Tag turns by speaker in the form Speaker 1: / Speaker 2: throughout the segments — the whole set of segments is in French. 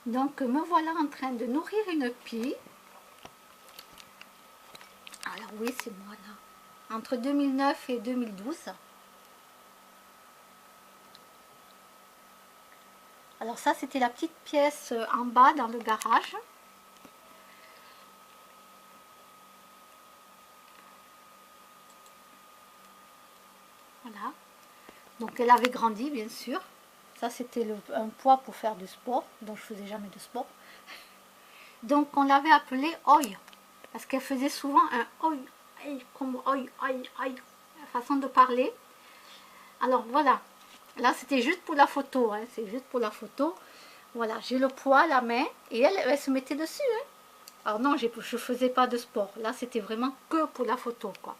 Speaker 1: Donc me voilà en train de nourrir une pie. Alors oui, c'est moi là. Entre 2009 et 2012. Alors ça, c'était la petite pièce en bas dans le garage. Voilà. Donc elle avait grandi, bien sûr. Ça, c'était un poids pour faire du sport, donc je faisais jamais de sport. Donc on l'avait appelée Oi, parce qu'elle faisait souvent un Oi, comme Oi, Oi, Oi, façon de parler. Alors voilà, là c'était juste pour la photo, hein, c'est juste pour la photo. Voilà, j'ai le poids à la main, et elle se mettait dessus. Hein. Alors non, je ne faisais pas de sport, là c'était vraiment que pour la photo, quoi.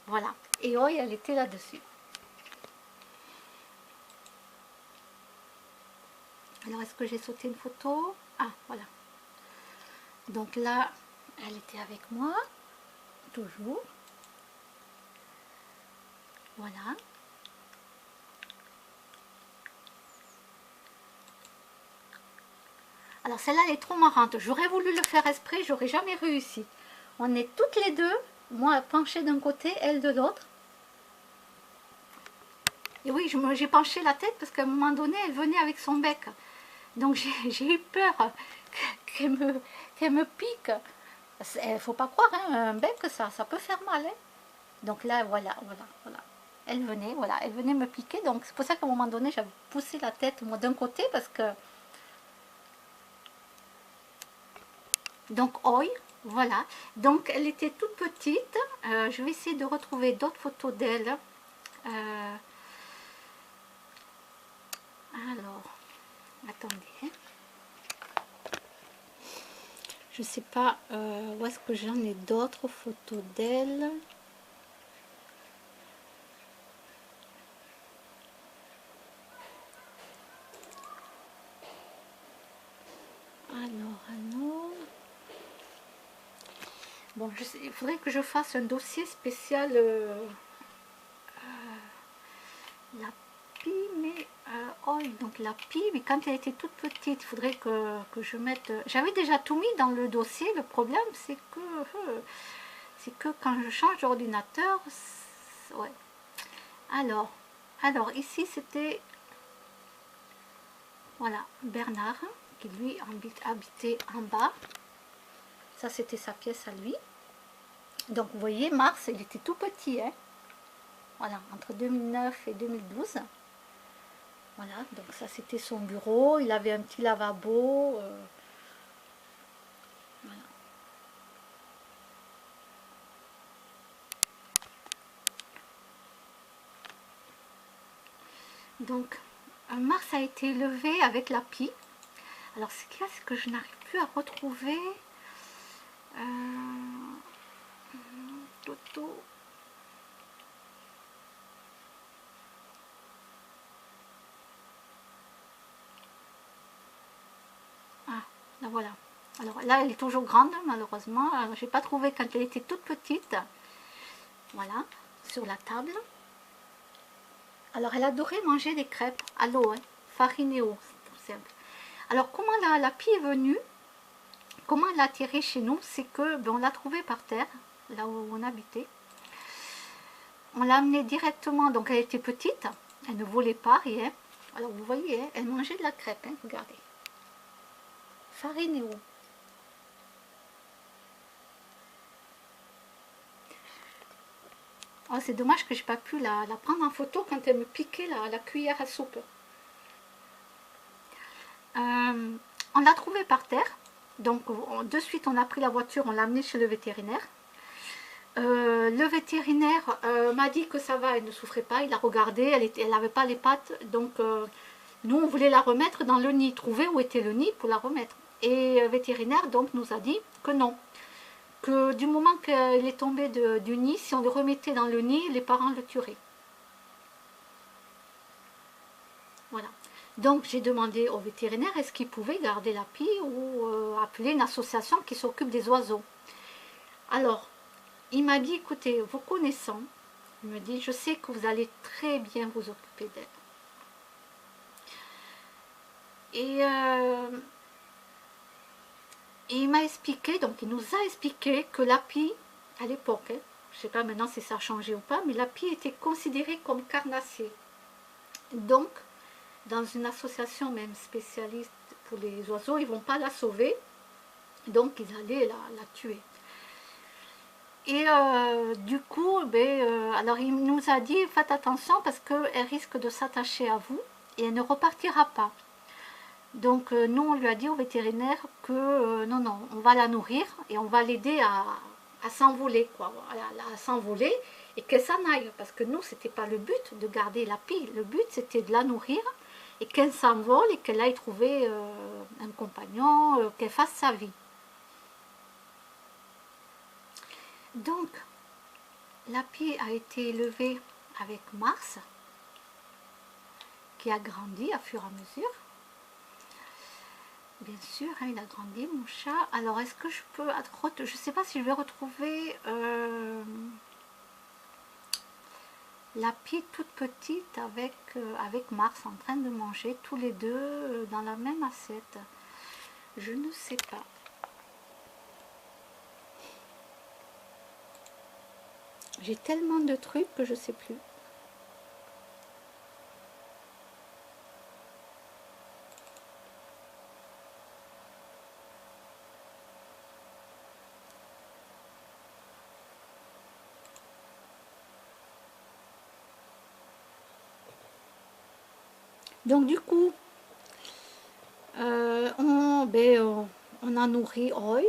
Speaker 1: Voilà, et Oi, elle était là-dessus. Alors est-ce que j'ai sauté une photo? Ah, voilà. Donc là, elle était avec moi, toujours. Voilà. Alors celle-là, elle est trop marrante. J'aurais voulu le faire exprès, j'aurais jamais réussi. On est toutes les deux, moi penchée d'un côté, elle de l'autre. Et oui, j'ai penché la tête parce qu'à un moment donné, elle venait avec son bec. Donc j'ai eu peur qu'elle me pique. Il ne faut pas croire, hein, un bec, ça peut faire mal. Hein. Donc là, voilà. Elle venait, voilà, elle venait me piquer. Donc c'est pour ça qu'à un moment donné, j'avais poussé la tête moi d'un côté parce que... Donc, oi, voilà. Donc, elle était toute petite. Je vais essayer de retrouver d'autres photos d'elle. Alors, attendez. Je sais pas où est-ce que j'en ai d'autres photos d'elle. Alors. Bon, il faudrait que je fasse un dossier spécial la pie, mais oh, donc la pie, mais quand elle était toute petite, il faudrait que je mette. J'avais déjà tout mis dans le dossier. Le problème, c'est que quand je change d'ordinateur, ouais. Alors ici c'était voilà Bernard qui lui habitait en bas. Ça c'était sa pièce à lui. Donc vous voyez, Mars, il était tout petit, hein. Voilà, entre 2009 et 2012. Voilà, donc ça c'était son bureau. Il avait un petit lavabo. Voilà. Donc Mars a été élevé avec la pie. Alors ce qu'il y a, c'est que je n'arrive plus à retrouver Toto. Ah, là voilà. Alors là, elle est toujours grande, malheureusement. Je n'ai pas trouvé quand elle était toute petite. Voilà, sur la table. Alors, elle adorait manger des crêpes à l'eau, hein, farinéo, c'est tout simple. Alors, comment la pie est venue? Comment elle a atterri chez nous? C'est que on l'a trouvée par terre, là où on habitait. On l'a amenée directement, donc elle était petite, elle ne volait pas rien. Alors, vous voyez, hein, elle mangeait de la crêpe, hein, regardez. Farinéo. Oh, c'est dommage que je n'ai pas pu la prendre en photo quand elle me piquait la cuillère à soupe. On l'a trouvée par terre. Donc de suite on a pris la voiture, on l'a amenée chez le vétérinaire. Le vétérinaire m'a dit que ça va, elle ne souffrait pas, il a regardé, elle n'avait pas les pattes. Donc nous on voulait la remettre dans le nid, trouver où était le nid pour la remettre. Et le vétérinaire donc nous a dit que non. Que du moment qu'elle est tombée du nid, si on le remettait dans le nid, les parents le tueraient. Voilà. Donc j'ai demandé au vétérinaire est-ce qu'il pouvait garder la pie ou appeler une association qui s'occupe des oiseaux. Alors, il m'a dit écoutez, vous connaissant, il me dit je sais que vous allez très bien vous occuper d'elle. Et Et il m'a expliqué, donc il nous a expliqué que l'api, à l'époque, hein, je ne sais pas maintenant si ça a changé ou pas, mais l'api était considéré comme carnassier. Donc, dans une association même spécialiste pour les oiseaux, ils ne vont pas la sauver, donc ils allaient la tuer. Et du coup, alors il nous a dit, faites attention parce qu'elle risque de s'attacher à vous et elle ne repartira pas. Donc nous, on lui a dit au vétérinaire que non, non, on va la nourrir et on va l'aider à s'envoler, quoi, à s'envoler et qu'elle s'en aille. Parce que nous, c'était pas le but de garder la pie, le but c'était de la nourrir et qu'elle s'envole et qu'elle aille trouver un compagnon, qu'elle fasse sa vie. Donc, la pie a été élevée avec Mars, qui a grandi à fur et à mesure. Bien sûr, hein, il a grandi, mon chat. Alors, est-ce que je peux... Je ne sais pas si je vais retrouver la pie toute petite avec Mars en train de manger tous les deux dans la même assiette. Je ne sais pas. J'ai tellement de trucs que je ne sais plus. Donc du coup, on a nourri Roy,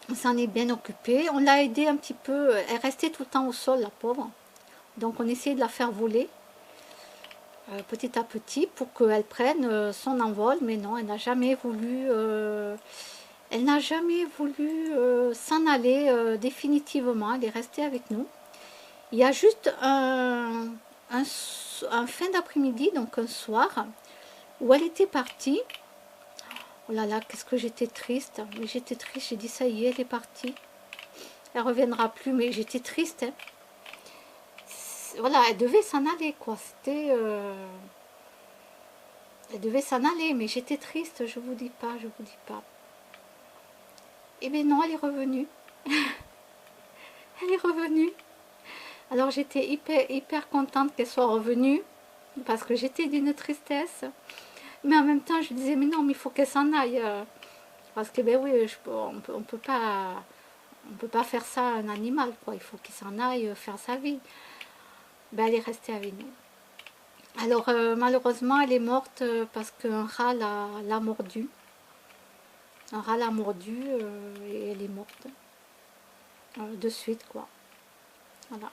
Speaker 1: on s'en est bien occupé, on l'a aidé un petit peu, elle restait tout le temps au sol, la pauvre. Donc on essayait de la faire voler petit à petit pour qu'elle prenne son envol, mais non, elle n'a jamais voulu, s'en aller définitivement, elle est restée avec nous. Il y a juste un fin d'après-midi, donc un soir, où elle était partie. Oh là là, qu'est-ce que j'étais triste. Mais j'étais triste, j'ai dit ça y est, elle est partie. Elle reviendra plus, mais j'étais triste. Hein. Voilà, elle devait s'en aller, quoi. C'était... Elle devait s'en aller, mais j'étais triste, je vous dis pas, je vous dis pas. Eh bien non, elle est revenue. Elle est revenue. Alors j'étais hyper contente qu'elle soit revenue, parce que j'étais d'une tristesse. Mais en même temps, je disais, mais non, mais il faut qu'elle s'en aille. Parce que, ben oui, on peut pas faire ça à un animal, quoi. Il faut qu'il s'en aille faire sa vie. Ben, elle est restée avec nous. Alors, malheureusement, elle est morte parce qu'un rat l'a mordue. Un rat l'a mordue et elle est morte. De suite, quoi. Voilà.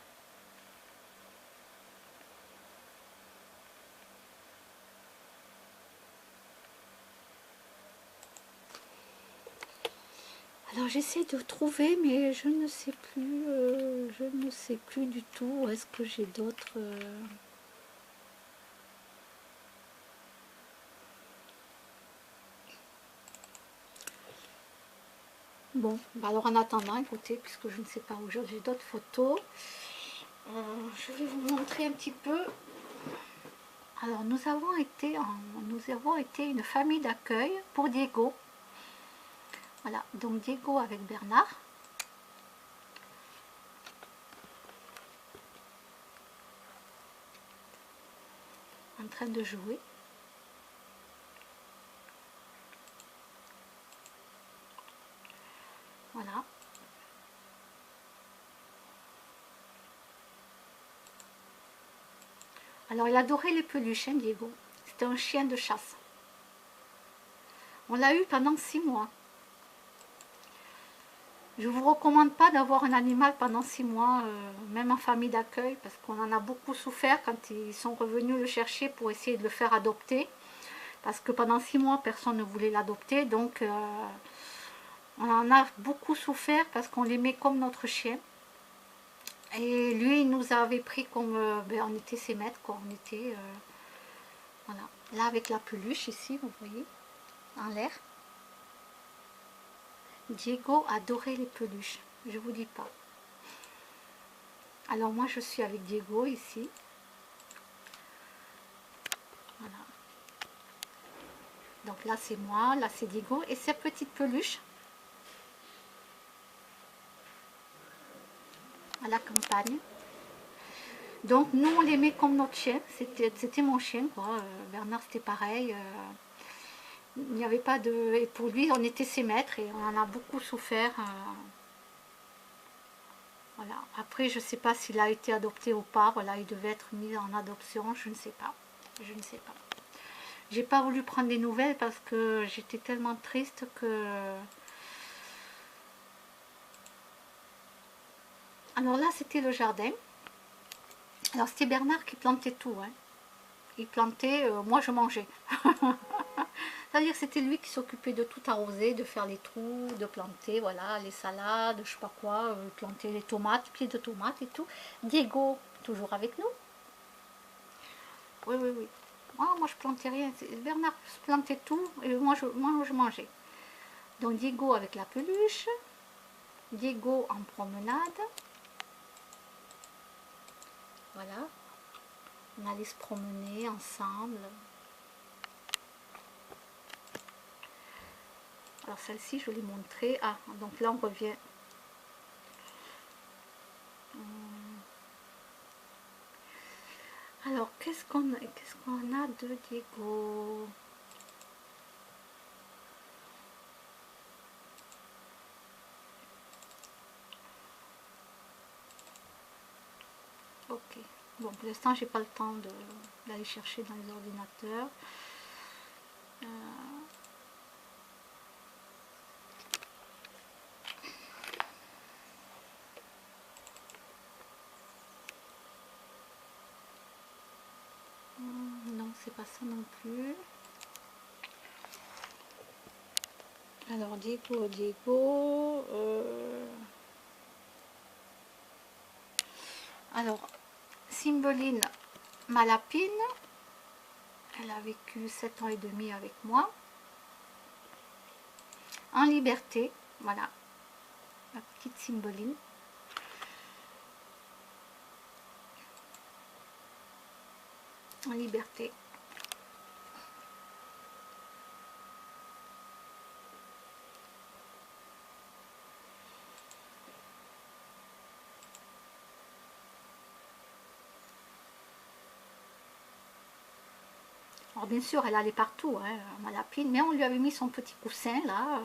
Speaker 1: Alors j'essaie de trouver, mais je ne sais plus, du tout. Est-ce que j'ai d'autres Bon, bah alors en attendant, écoutez, puisque je ne sais pas où j'ai d'autres photos, je vais vous montrer un petit peu. Alors nous avons été une famille d'accueil pour Diego. Voilà, donc Diego avec Bernard. En train de jouer. Voilà. Alors il adorait les peluches, hein, Diego. C'était un chien de chasse. On l'a eu pendant 6 mois. Je ne vous recommande pas d'avoir un animal pendant 6 mois, même en famille d'accueil, parce qu'on en a beaucoup souffert quand ils sont revenus le chercher pour essayer de le faire adopter. Parce que pendant 6 mois, personne ne voulait l'adopter, donc on en a beaucoup souffert parce qu'on l'aimait comme notre chien. Et lui, il nous avait pris comme... on était ses maîtres, quoi. On était... voilà. Là, avec la peluche, ici, vous voyez, en l'air. Diego adorait les peluches, je vous dis pas. Alors moi je suis avec Diego ici. Voilà. Donc là c'est moi, là c'est Diego et cette petite peluche. à la campagne. Donc nous on l'aimait comme notre chien, c'était mon chien quoi. Bernard c'était pareil. Il n'y avait pas de... Et pour lui on était ses maîtres et on en a beaucoup souffert. Voilà. Après je ne sais pas s'il a été adopté ou pas, voilà, il devait être mis en adoption, je ne sais pas. Je ne sais pas. J'ai pas voulu prendre des nouvelles parce que j'étais tellement triste que... Alors là c'était le jardin. Alors c'était Bernard qui plantait tout, hein. Il plantait, moi je mangeais. C'est-à-dire que c'était lui qui s'occupait de tout arroser, de faire les trous, de planter, voilà, les salades, je sais pas quoi, planter les tomates, pieds de tomates et tout. Diego, toujours avec nous. Oui, oui, oui. Moi je plantais rien. Bernard plantait tout et moi je mangeais. Donc Diego avec la peluche, Diego en promenade. Voilà. On allait se promener ensemble. Alors celle-ci, je l'ai montrée. Ah, donc là on revient. Alors qu'est-ce qu'on a de Diego? Ok. Bon, pour l'instant, j'ai pas le temps d'aller chercher dans les ordinateurs. Non, c'est pas ça non plus. Alors, Diego. Alors, Cymbeline, ma lapine. Elle a vécu 7 ans et demi avec moi. En liberté, voilà. La petite Cymbeline. En liberté. Alors bien sûr, elle allait partout, hein, ma lapine, mais on lui avait mis son petit coussin là.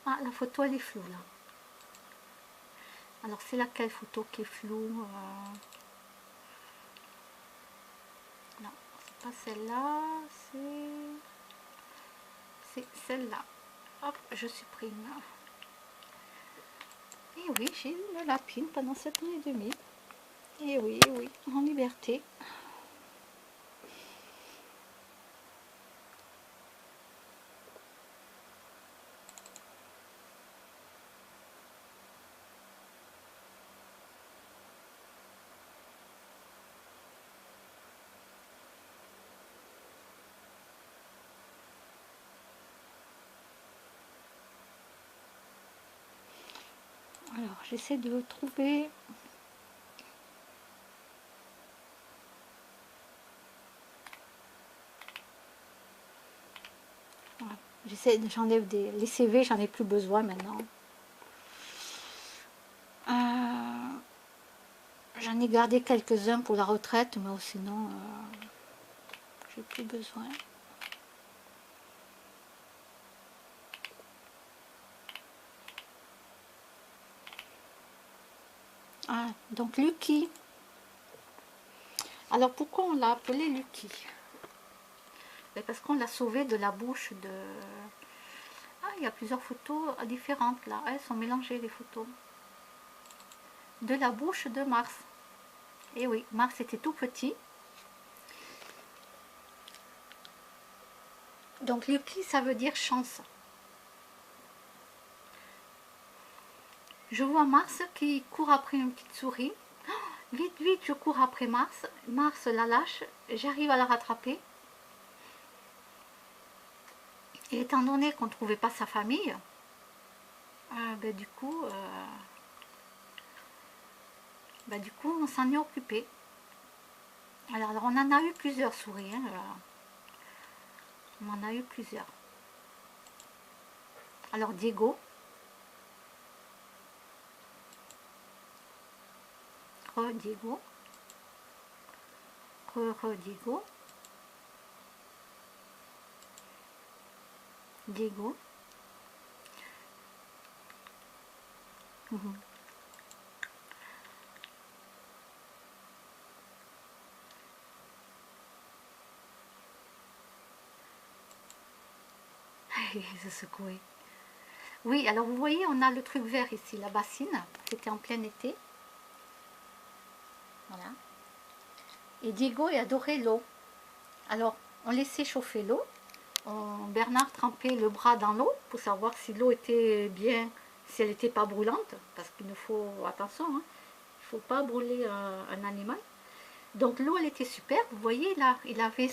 Speaker 1: Ah, la photo elle est floue là. Alors c'est laquelle photo qui est floue? Non, c'est pas celle-là, c'est celle-là. Hop, je supprime. Et oui, j'ai eu une lapine pendant 7 ans et demi. Et oui, en liberté. Alors, j'essaie de trouver... Voilà. J'enlève les CV, j'en ai plus besoin maintenant. J'en ai gardé quelques-uns pour la retraite, mais sinon, j'ai plus besoin. Ah, donc Lucky. Alors pourquoi on l'a appelé Lucky? Parce qu'on l'a sauvé de la bouche de... Ah, il y a plusieurs photos différentes là. Elles sont mélangées les photos. De la bouche de Mars. Et oui, Mars était tout petit. Donc Lucky, ça veut dire chance. Je vois Mars qui court après une petite souris. Vite, vite, je cours après Mars. Mars la lâche. J'arrive à la rattraper. Et étant donné qu'on ne trouvait pas sa famille, du coup, on s'en est occupé. Alors, on en a eu plusieurs souris. Hein, on en a eu plusieurs. Alors, Diego. Diego. Diego. Diego. Il se secouait. Oui, alors vous voyez, on a le truc vert ici, la bassine. C'était en plein été. Voilà. Et Diego il adorait l'eau. Alors, on laissait chauffer l'eau. Bernard trempait le bras dans l'eau pour savoir si l'eau était bien, si elle n'était pas brûlante, parce qu'il ne faut, attention, hein, il ne faut pas brûler un animal. Donc l'eau elle était super, vous voyez là, il avait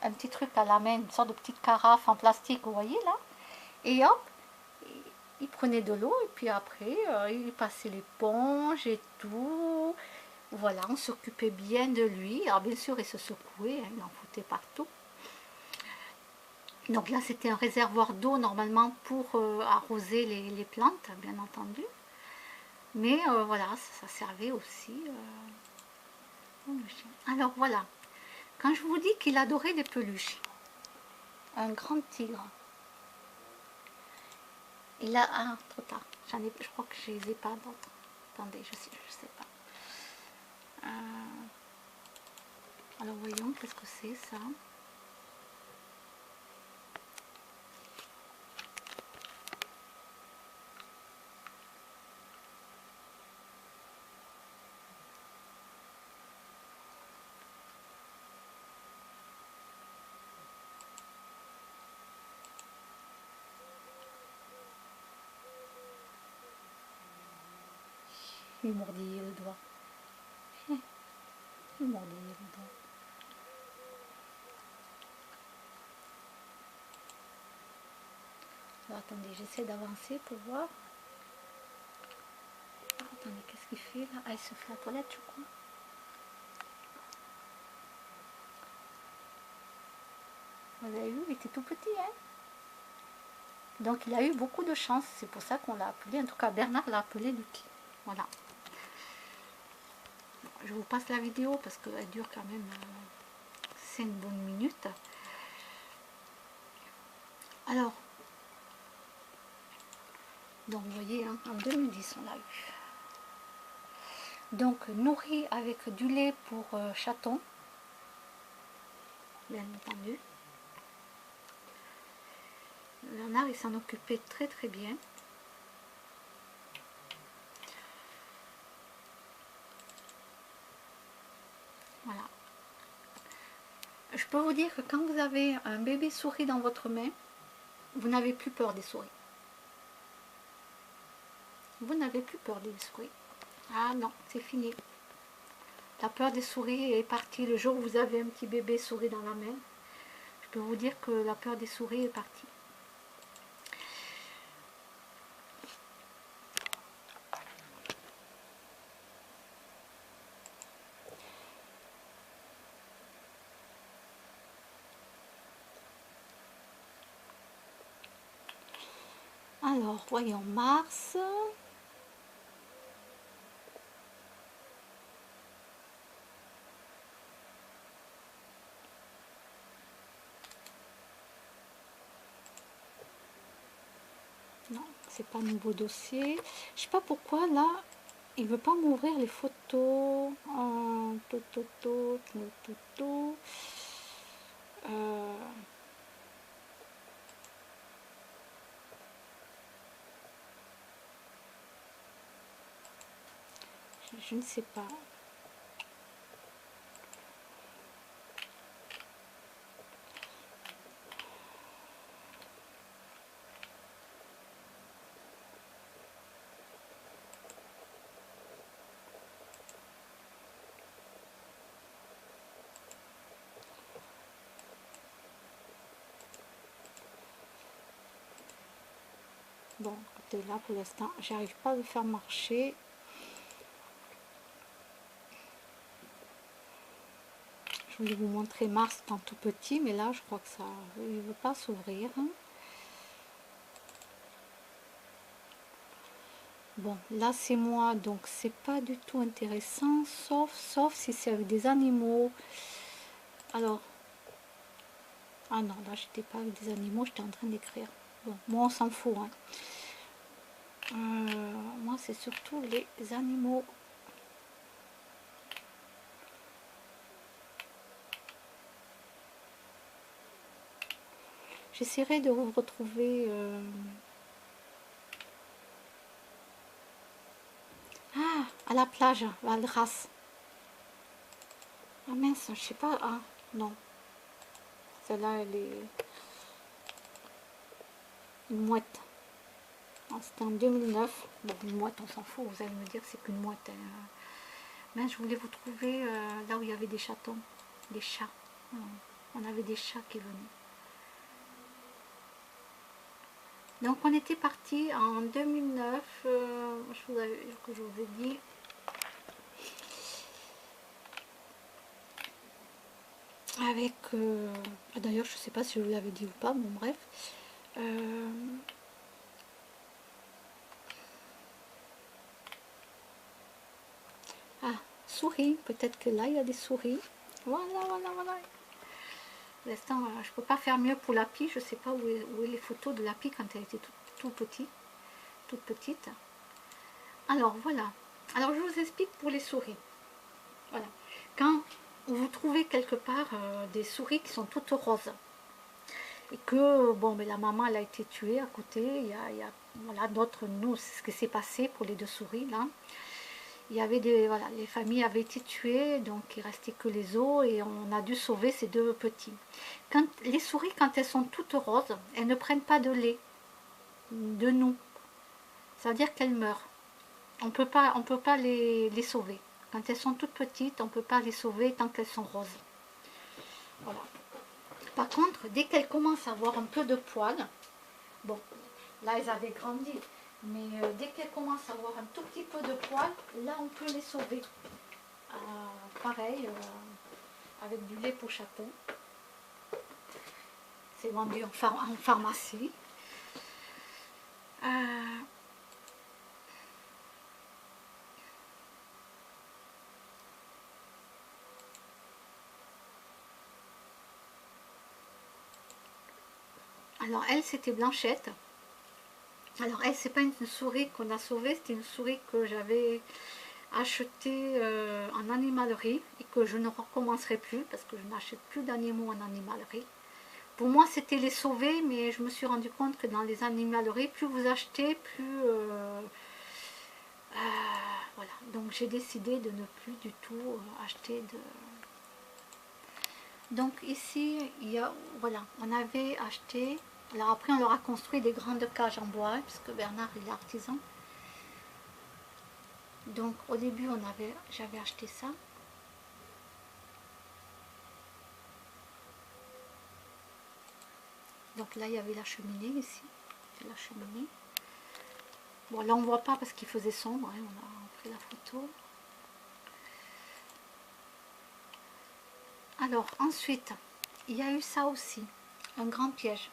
Speaker 1: un petit truc à la main, une sorte de petite carafe en plastique, vous voyez là, et hop, il prenait de l'eau et puis après il passait l'éponge et tout. Voilà, on s'occupait bien de lui. Alors bien sûr il se secouait, hein, il en foutait partout. Donc là c'était un réservoir d'eau normalement pour arroser les plantes, bien entendu. Mais voilà, ça servait aussi alors voilà, quand je vous dis qu'il adorait les peluches, un grand tigre. Il a... Ah, trop tard. Je crois que je les ai pas d'autres. Attendez, je sais pas. Alors voyons, qu'est-ce que c'est ça? Il mordit le doigt. Il mordit le doigt. Alors, attendez, j'essaie d'avancer pour voir. Ah, attendez, qu'est-ce qu'il fait là? Ah, il se fait la toilette, je crois. Vous avez vu, il était tout petit, hein? Donc il a eu beaucoup de chance, c'est pour ça qu'on l'a appelé, en tout cas Bernard l'a appelé Lucky. Voilà. Je vous passe la vidéo parce qu'elle dure quand même 5 bonnes minutes. Alors, donc vous voyez, hein, en 2010 on l'a eu. Donc nourri avec du lait pour chaton, bien entendu. Bernard il s'en occupait très très bien. Voilà. Je peux vous dire que quand vous avez un bébé souris dans votre main, vous n'avez plus peur des souris. Vous n'avez plus peur des souris. Ah non, c'est fini. La peur des souris est partie le jour où vous avez un petit bébé souris dans la main. Je peux vous dire que la peur des souris est partie. Alors, voyons Mars. Non, c'est pas un nouveau dossier. Je sais pas pourquoi là, il veut pas m'ouvrir les photos. Je ne sais pas. Bon, écoutez, là pour l'instant, j'arrive pas à le faire marcher. Je voulais vous montrer Mars tant tout petit, mais là, je crois que ça, il ne veut pas s'ouvrir. Bon, là c'est moi, donc c'est pas du tout intéressant, sauf si c'est avec des animaux. Alors, ah non, là j'étais pas avec des animaux, j'étais en train d'écrire. Bon, moi on s'en fout, hein. Moi c'est surtout les animaux. J'essaierai de vous retrouver... Ah, à la plage, Valras. Ah mince, je sais pas. Ah, non. Celle-là, elle est... Une mouette. Ah, c'était en 2009. Bon, une mouette, on s'en fout. Vous allez me dire, c'est qu'une mouette. Hein. Mais je voulais vous trouver là où il y avait des chatons. Des chats. On avait des chats qui venaient. Donc, on était parti en 2009. Je vous ai dit... Avec... d'ailleurs, je sais pas si je vous l'avais dit ou pas. Bon, bref. Ah, souris, peut-être que là il y a des souris. Voilà. L'instant, je peux pas faire mieux pour Lapi, je sais pas où est les photos de Lapi quand elle était toute petite. Alors voilà, alors je vous explique pour les souris. Voilà, quand vous trouvez quelque part des souris qui sont toutes roses, et que, bon, mais la maman elle a été tuée à côté, voilà, d'autres, nous, c'est ce qui s'est passé pour les deux souris là. Il y avait voilà, les familles avaient été tuées, donc il restait que les os et on a dû sauver ces deux petits. Les souris, quand elles sont toutes roses, elles ne prennent pas de lait de nous. Ça veut dire qu'elles meurent. On peut pas les sauver. Quand elles sont toutes petites, on ne peut pas les sauver tant qu'elles sont roses. Voilà. Par contre, dès qu'elles commencent à avoir un peu de poils, bon, là elles avaient grandi, mais dès qu'elles commencent à avoir un tout petit peu de poils, là on peut les sauver. Pareil, avec du lait pour chaton. C'est vendu en pharmacie. Alors elle, c'était Blanchette. Alors elle, c'est pas une souris qu'on a sauvée, c'était une souris que j'avais achetée en animalerie et que je ne recommencerai plus parce que je n'achète plus d'animaux en animalerie. Pour moi, c'était les sauver, mais je me suis rendu compte que dans les animaleries, plus vous achetez, plus... voilà, donc j'ai décidé de ne plus du tout acheter de... Donc ici, il y a, voilà, on avait acheté... Alors après, on leur a construit des grandes cages en bois, puisque Bernard, il est artisan. Donc au début, j'avais acheté ça. Donc là, il y avait la cheminée ici. C'est la cheminée. Bon, là, on ne voit pas parce qu'il faisait sombre. Hein, on a fait la photo. Alors, ensuite, il y a eu ça aussi. Un grand piège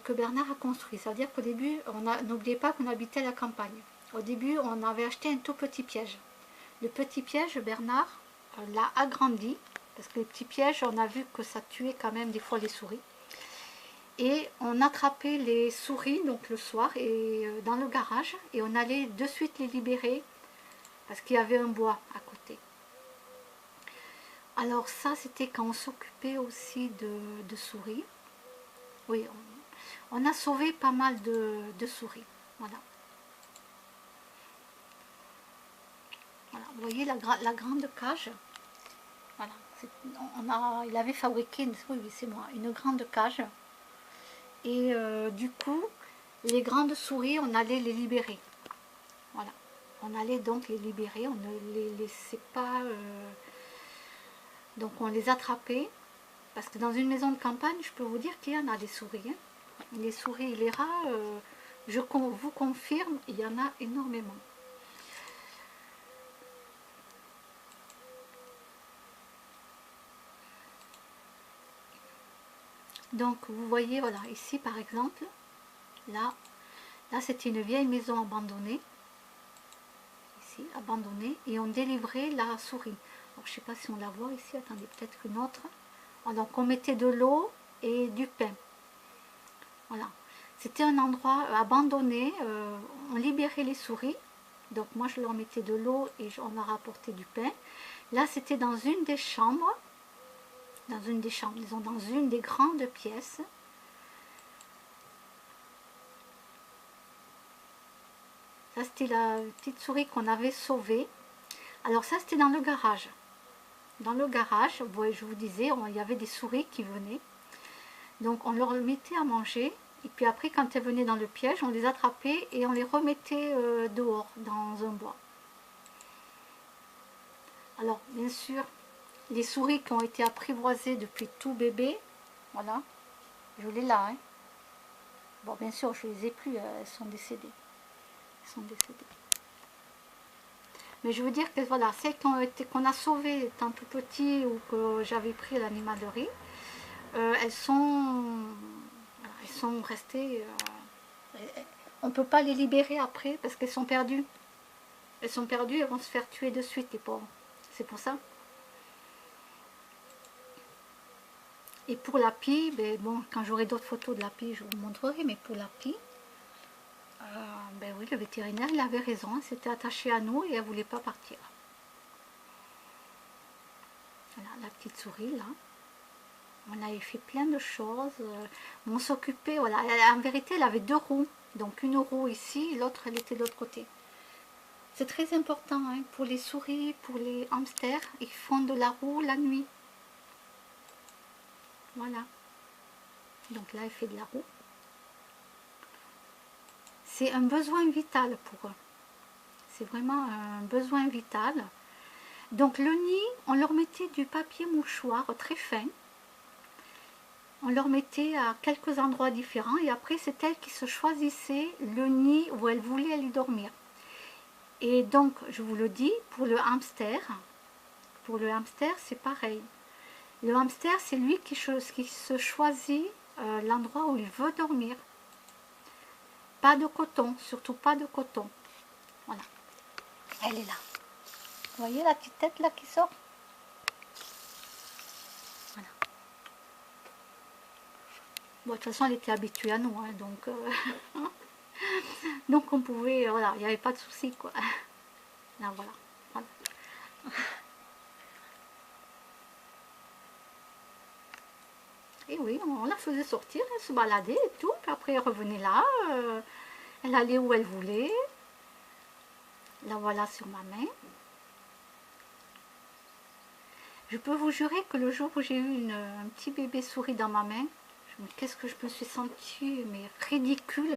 Speaker 1: que Bernard a construit. Ça veut dire qu'au début, n'oubliez pas qu'on habitait la campagne. Au début, on avait acheté un tout petit piège. Le petit piège, Bernard l'a agrandi. Parce que les petits pièges, on a vu que ça tuait quand même des fois les souris. Et on attrapait les souris donc le soir et dans le garage et on allait de suite les libérer parce qu'il y avait un bois à côté. Alors ça c'était quand on s'occupait aussi de souris. Oui, on a sauvé pas mal de souris. Voilà. Voilà. Vous voyez la grande cage. Voilà. Il avait fabriqué, oui c'est moi, une grande cage. Et du coup, les grandes souris, on allait les libérer. Voilà. On allait donc les libérer, on ne les laissait pas... donc on les attrapait. Parce que dans une maison de campagne, je peux vous dire qu'il y en a des souris. Hein. Les souris et les rats, je vous confirme, il y en a énormément. Donc vous voyez, voilà, ici par exemple, là c'était une vieille maison abandonnée. ici, abandonnée, et on délivrait la souris. Alors, je ne sais pas si on la voit ici, attendez, peut-être une autre. Donc on mettait de l'eau et du pain. Voilà. C'était un endroit abandonné, on libérait les souris. Donc moi je leur mettais de l'eau et on leur apportait du pain. Là c'était dans une des chambres, disons dans une des grandes pièces. Ça c'était la petite souris qu'on avait sauvée. Alors ça c'était dans le garage. Dans le garage, je vous disais, il y avait des souris qui venaient. Donc on leur mettait à manger. Et puis après, quand elles venaient dans le piège, on les attrapait et on les remettait dehors, dans un bois. Alors, bien sûr, les souris qui ont été apprivoisées depuis tout bébé, voilà, je les là. Hein. Bon, bien sûr, je ne les ai plus, elles sont décédées. Elles sont décédées. Mais je veux dire que voilà, celles qu'on a sauvées étant tout petit ou que j'avais pris à l'animalerie, elles sont restées... on ne peut pas les libérer après parce qu'elles sont perdues. Elles sont perdues, elles vont se faire tuer de suite, les pauvres. C'est pour ça. Et pour la pie, ben bon, quand j'aurai d'autres photos de la pie, je vous montrerai. Mais pour la pie, ben oui, le vétérinaire, il avait raison. Elle s'était attachée à nous et elle ne voulait pas partir. Voilà, la petite souris, là. On avait fait plein de choses. On s'occupait, voilà. En vérité, elle avait 2 roues. Donc une roue ici, l'autre, elle était de l'autre côté. C'est très important hein, pour les souris, pour les hamsters. Ils font de la roue la nuit. Voilà. Donc là, elle fait de la roue. C'est un besoin vital pour eux. C'est vraiment un besoin vital. Donc le nid, on leur mettait du papier mouchoir très fin. On leur mettait à quelques endroits différents et après c'est elles qui se choisissaient le nid où elles voulaient aller dormir. Et donc je vous le dis, pour le hamster c'est pareil. Le hamster c'est lui qui se choisit l'endroit où il veut dormir. Pas de coton, surtout pas de coton. Voilà, elle est là. Vous voyez la petite tête là qui sort? Voilà. Bon, de toute façon, elle était habituée à nous, hein, donc on pouvait, voilà, il n'y avait pas de souci, quoi. Là, voilà. Voilà. Et oui, on la faisait sortir, elle se baladait et tout, puis après elle revenait là, elle allait où elle voulait. La voilà sur ma main. Je peux vous jurer que le jour où j'ai eu un petit bébé souris dans ma main, qu'est-ce que je me suis sentie mais ridicule,